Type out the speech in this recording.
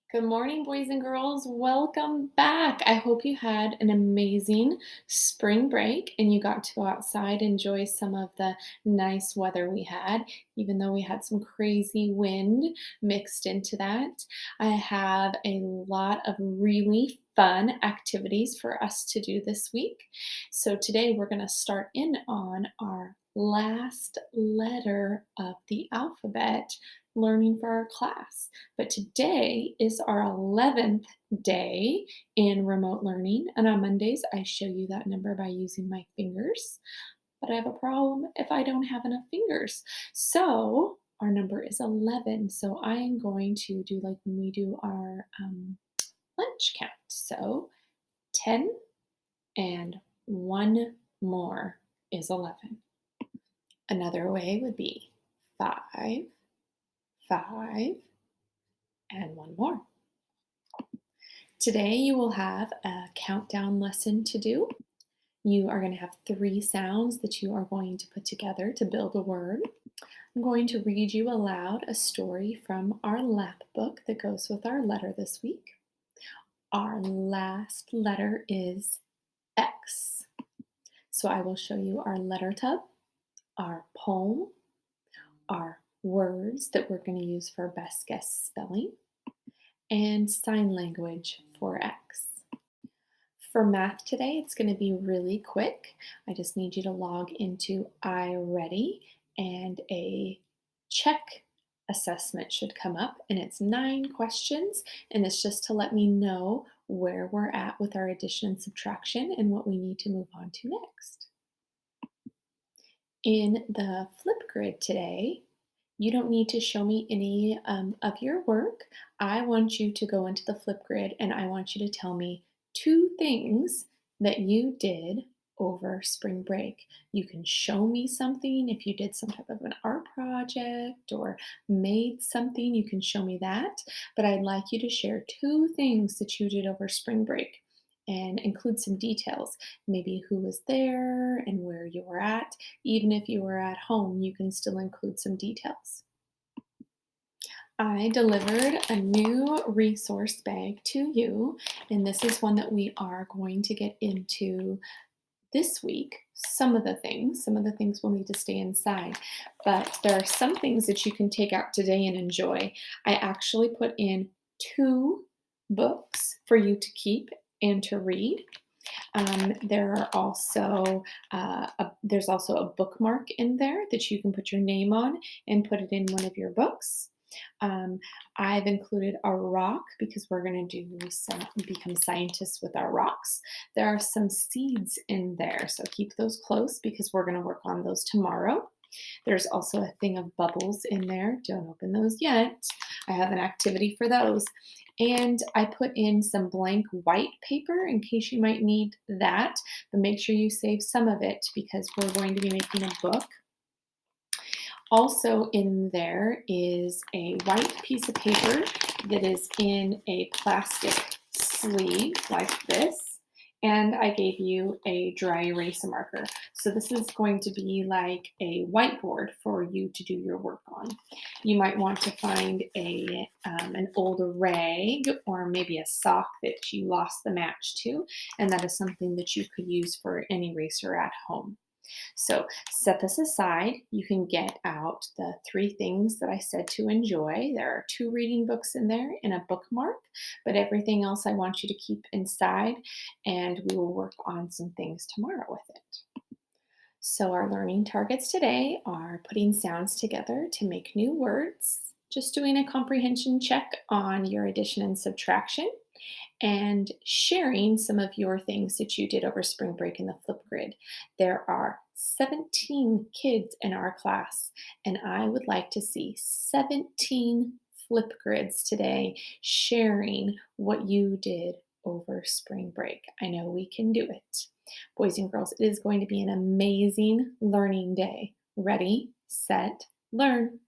Good morning, boys and girls. Welcome back. I hope you had an amazing spring break and you got to go outside, enjoy some of the nice weather we had, even though we had some crazy wind mixed into that. I have a lot of really fun activities for us to do this week. So today we're going to start in on our last letter of the alphabet learning for our class. But today is our 11th day in remote learning. And on Mondays, I show you that number by using my fingers. But I have a problem if I don't have enough fingers. So our number is 11. So I am going to do like when we do our lunch count. So 10 and one more is 11. Another way would be 5, 5, and one more. Today you will have a countdown lesson to do. You are going to have 3 sounds that you are going to put together to build a word. I'm going to read you aloud a story from our lap book that goes with our letter this week. Our last letter is X. So I will show you our letter tub, our poem, our words that we're going to use for best guess spelling, and sign language for X. For math today, it's going to be really quick. I just need you to log into iReady and a check assessment should come up, and it's 9 questions, and it's just to let me know where we're at with our addition and subtraction and what we need to move on to next. In the Flipgrid today, you don't need to show me any of your work. I want you to go into the Flipgrid and I want you to tell me 2 things that you did over spring break. You can show me something if you did some type of an art project or made something, you can show me that. But I'd like you to share 2 things that you did over spring break and include some details, maybe who was there and where you were at. Even if you were at home, you can still include some details. I delivered a new resource bag to you, and this is one that we are going to get into this week. Some of the things will need to stay inside, but there are some things that you can take out today and enjoy. I actually put in 2 books for you to keep and to read. There's also a bookmark in there that you can put your name on and put it in one of your books. Um, I've included a rock because we're going to do some become scientists with our rocks. There are some seeds in there, so keep those close because we're going to work on those tomorrow. There's also a thing of bubbles in there. Don't open those yet. I have an activity for those. And I put in some blank white paper in case you might need that, but make sure you save some of it because we're going to be making a book. Also in there is a white piece of paper that is in a plastic sleeve like this. And I gave you a dry erase marker. So this is going to be like a whiteboard for you to do your work on. You might want to find an old rag or maybe a sock that you lost the match to, and that is something that you could use for an eraser at home. So set this aside. You can get out the 3 things that I said to enjoy. There are 2 reading books in there and a bookmark, but everything else I want you to keep inside, and we will work on some things tomorrow with it. So our learning targets today are putting sounds together to make new words, just doing a comprehension check on your addition and subtraction, and sharing some of your things that you did over spring break in the Flipgrid. There are 17 kids in our class, and I would like to see 17 Flipgrids today sharing what you did over spring break. I know we can do it. Boys and girls, it is going to be an amazing learning day. Ready, set, learn.